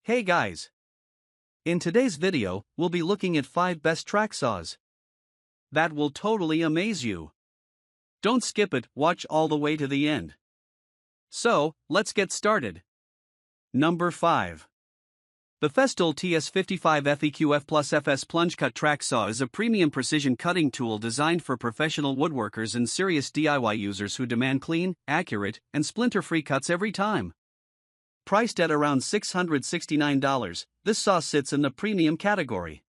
Hey guys! In today's video, we'll be looking at 5 best track saws that will totally amaze you. Don't skip it, watch all the way to the end. So, let's get started. Number 5. The Festool TS55 FEQ-F-Plus-FS Plunge Cut Track Saw is a premium precision cutting tool designed for professional woodworkers and serious DIY users who demand clean, accurate, and splinter-free cuts every time. Priced at around $669, this saw sits in the premium category.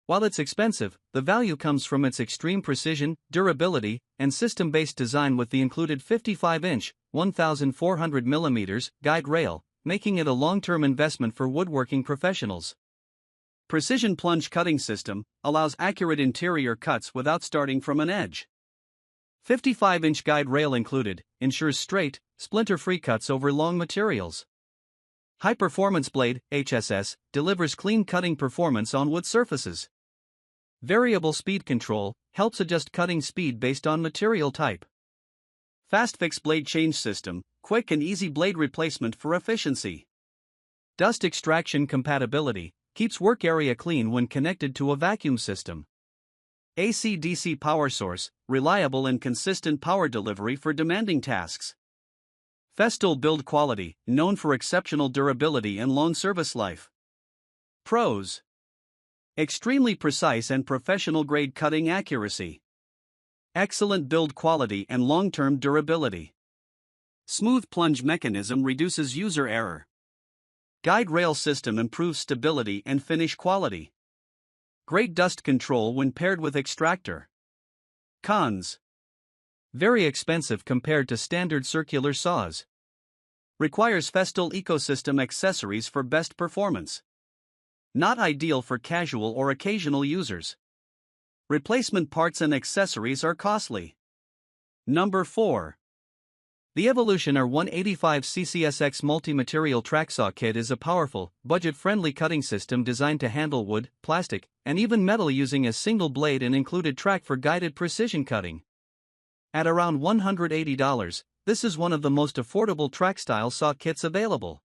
While it's expensive, the value comes from its extreme precision, durability, and system-based design with the included 55-inch, 1,400mm guide rail, making it a long-term investment for woodworking professionals. Precision Plunge Cutting System allows accurate interior cuts without starting from an edge. 55-inch guide rail included, ensures straight, splinter-free cuts over long materials. High Performance Blade, HSS, delivers clean cutting performance on wood surfaces. Variable Speed Control helps adjust cutting speed based on material type. Fast Fix Blade Change System, quick and easy blade replacement for efficiency. Dust Extraction Compatibility, keeps work area clean when connected to a vacuum system. AC/DC Power Source, reliable and consistent power delivery for demanding tasks. Festool Build Quality, known for exceptional durability and long service life. Pros: extremely precise and professional-grade cutting accuracy. Excellent build quality and long-term durability. Smooth plunge mechanism reduces user error. Guide rail system improves stability and finish quality. Great dust control when paired with extractor. Cons: very expensive compared to standard circular saws. Requires Festool ecosystem accessories for best performance. Not ideal for casual or occasional users. Replacement parts and accessories are costly. Number 4. The Evolution R185 CCSX Multi-Material Track Saw Kit is a powerful, budget-friendly cutting system designed to handle wood, plastic, and even metal using a single blade and included track for guided precision cutting. At around $180, this is one of the most affordable track-style saw kits available.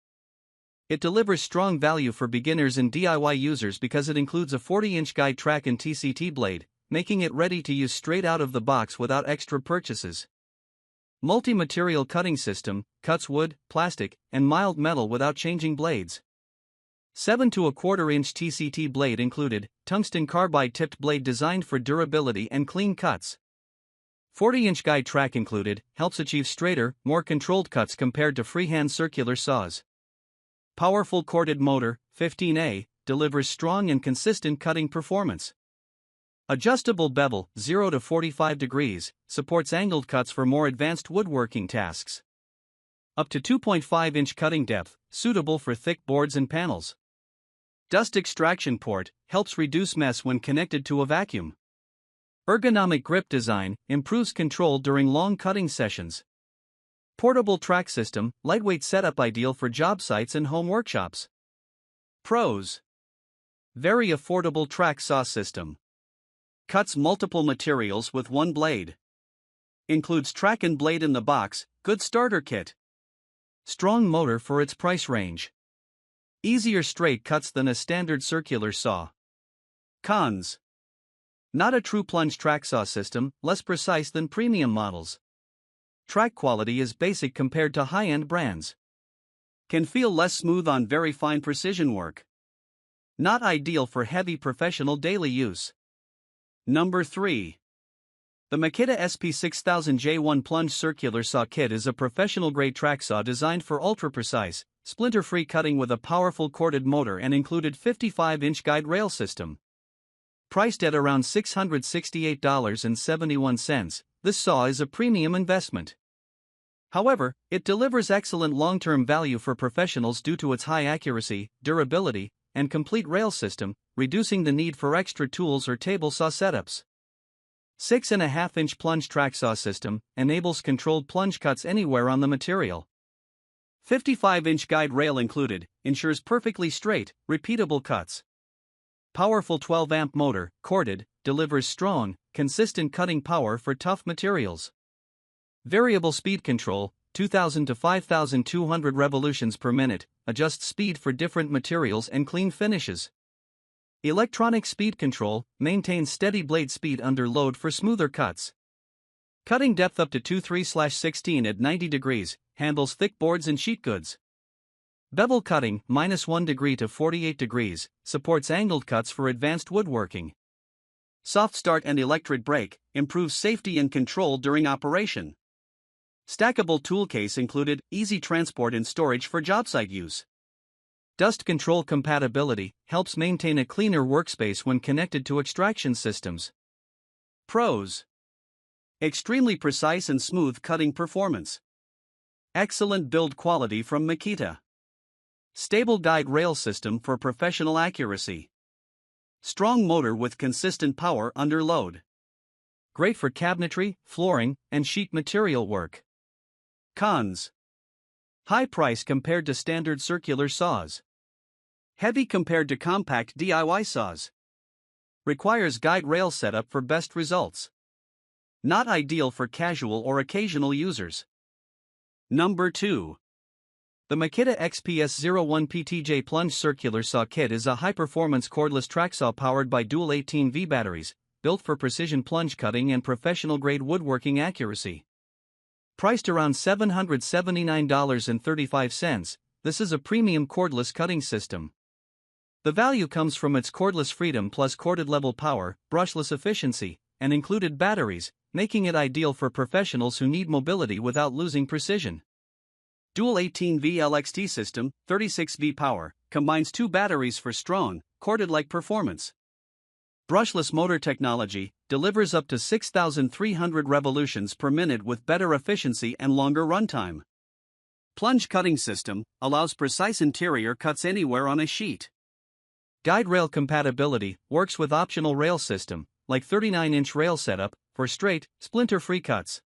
It delivers strong value for beginners and DIY users because it includes a 40-inch guide track and TCT blade, making it ready to use straight out of the box without extra purchases. Multi-material cutting system, cuts wood, plastic, and mild metal without changing blades. 7 to 1/4 inch TCT blade included, tungsten carbide tipped blade designed for durability and clean cuts. 40-inch guide track included, helps achieve straighter, more controlled cuts compared to freehand circular saws. Powerful corded motor, 15A, delivers strong and consistent cutting performance. Adjustable bevel, 0 to 45 degrees, supports angled cuts for more advanced woodworking tasks. Up to 2.5-inch cutting depth, suitable for thick boards and panels. Dust extraction port, helps reduce mess when connected to a vacuum. Ergonomic grip design, improves control during long cutting sessions. Portable track system, lightweight setup ideal for job sites and home workshops. Pros: very affordable track saw system. Cuts multiple materials with one blade. Includes track and blade in the box, good starter kit. Strong motor for its price range. Easier straight cuts than a standard circular saw. Cons: not a true plunge track saw system, less precise than premium models. Track quality is basic compared to high-end brands. Can feel less smooth on very fine precision work. Not ideal for heavy professional daily use. Number 3. The Makita SP6000J1 Plunge Circular Saw Kit is a professional-grade track saw designed for ultra-precise, splinter-free cutting with a powerful corded motor and included 55-inch guide rail system. Priced at around $668.71, this saw is a premium investment. However, it delivers excellent long-term value for professionals due to its high accuracy, durability, and complete rail system, reducing the need for extra tools or table saw setups. 6.5-inch plunge track saw system enables controlled plunge cuts anywhere on the material. 55-inch guide rail included, ensures perfectly straight, repeatable cuts. Powerful 12-amp motor, corded, delivers strong, consistent cutting power for tough materials. Variable speed control, 2,000 to 5,200 revolutions per minute, adjusts speed for different materials and clean finishes. Electronic speed control, maintains steady blade speed under load for smoother cuts. Cutting depth up to 23/16 at 90 degrees, handles thick boards and sheet goods. Bevel cutting, -1 degree to 48 degrees, supports angled cuts for advanced woodworking. Soft start and electric brake, improves safety and control during operation. Stackable tool case included, easy transport and storage for job site use. Dust control compatibility, helps maintain a cleaner workspace when connected to extraction systems. Pros: extremely precise and smooth cutting performance. Excellent build quality from Makita. Stable guide rail system for professional accuracy. Strong motor with consistent power under load. Great for cabinetry, flooring, and sheet material work. Cons: high price compared to standard circular saws. Heavy compared to compact DIY saws. Requires guide rail setup for best results. Not ideal for casual or occasional users. Number 2. The Makita XPS01 PTJ Plunge Circular Saw Kit is a high-performance cordless track saw powered by dual 18V batteries, built for precision plunge cutting and professional-grade woodworking accuracy. Priced around $779.35, this is a premium cordless cutting system. The value comes from its cordless freedom plus corded level power, brushless efficiency, and included batteries, making it ideal for professionals who need mobility without losing precision. Dual 18V LXT system, 36V power, combines 2 batteries for strong, corded-like performance. Brushless motor technology, delivers up to 6,300 revolutions per minute with better efficiency and longer runtime. Plunge cutting system, allows precise interior cuts anywhere on a sheet. Guide rail compatibility, works with optional rail system, like 39-inch rail setup, for straight, splinter-free cuts.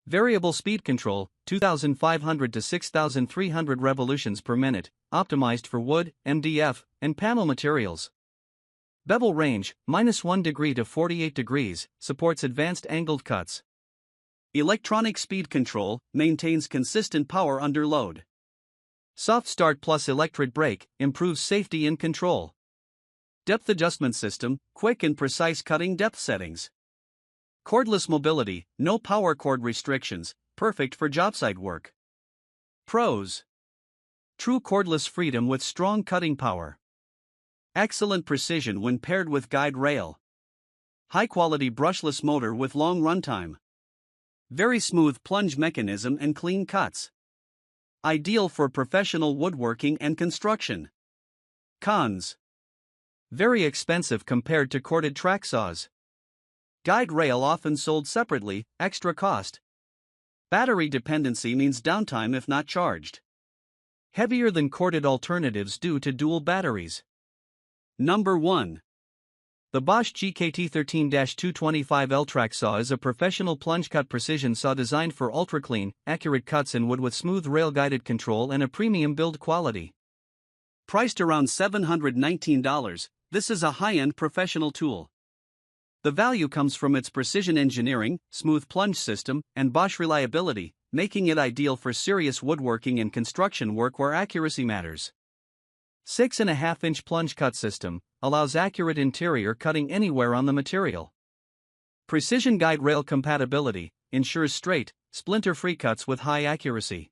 Variable speed control, 2,500 to 6,300 revolutions per minute, optimized for wood, MDF, and panel materials. Bevel range, -1 degree to 48 degrees, supports advanced angled cuts. Electronic speed control, maintains consistent power under load. Soft start plus electric brake, improves safety and control. Depth adjustment system, quick and precise cutting depth settings. Cordless mobility, no power cord restrictions, perfect for job site work. Pros: true cordless freedom with strong cutting power. Excellent precision when paired with guide rail. High-quality brushless motor with long runtime. Very smooth plunge mechanism and clean cuts. Ideal for professional woodworking and construction. Cons: very expensive compared to corded track saws. Guide rail often sold separately, extra cost. Battery dependency means downtime if not charged. Heavier than corded alternatives due to dual batteries. Number 1. The Bosch GKT13-225L track saw is a professional plunge cut precision saw designed for ultra-clean, accurate cuts in wood with smooth rail-guided control and a premium build quality. Priced around $719, this is a high-end professional tool. The value comes from its precision engineering, smooth plunge system, and Bosch reliability, making it ideal for serious woodworking and construction work where accuracy matters. 6.5-inch plunge cut system, allows accurate interior cutting anywhere on the material. Precision guide rail compatibility, ensures straight, splinter-free cuts with high accuracy.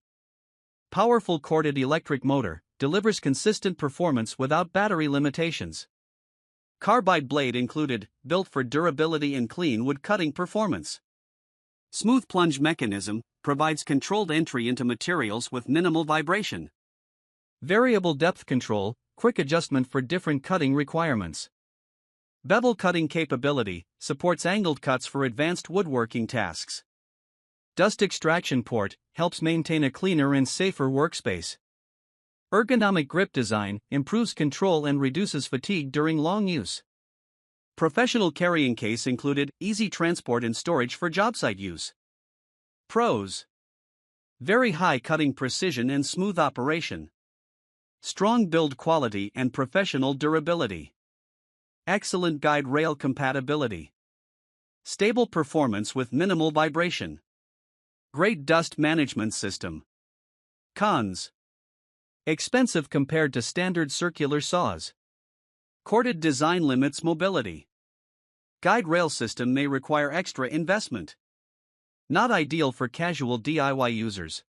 Powerful corded electric motor, delivers consistent performance without battery limitations. Carbide blade included, built for durability and clean wood cutting performance. Smooth plunge mechanism, provides controlled entry into materials with minimal vibration. Variable depth control, quick adjustment for different cutting requirements. Bevel cutting capability, supports angled cuts for advanced woodworking tasks. Dust extraction port, helps maintain a cleaner and safer workspace. Ergonomic grip design, improves control and reduces fatigue during long use. Professional carrying case included, easy transport and storage for job site use. Pros: very high cutting precision and smooth operation. Strong build quality and professional durability. Excellent guide rail compatibility. Stable performance with minimal vibration. Great dust management system. Cons. Expensive compared to standard circular saws. Corded design limits mobility. Guide rail system may require extra investment. Not ideal for casual DIY users.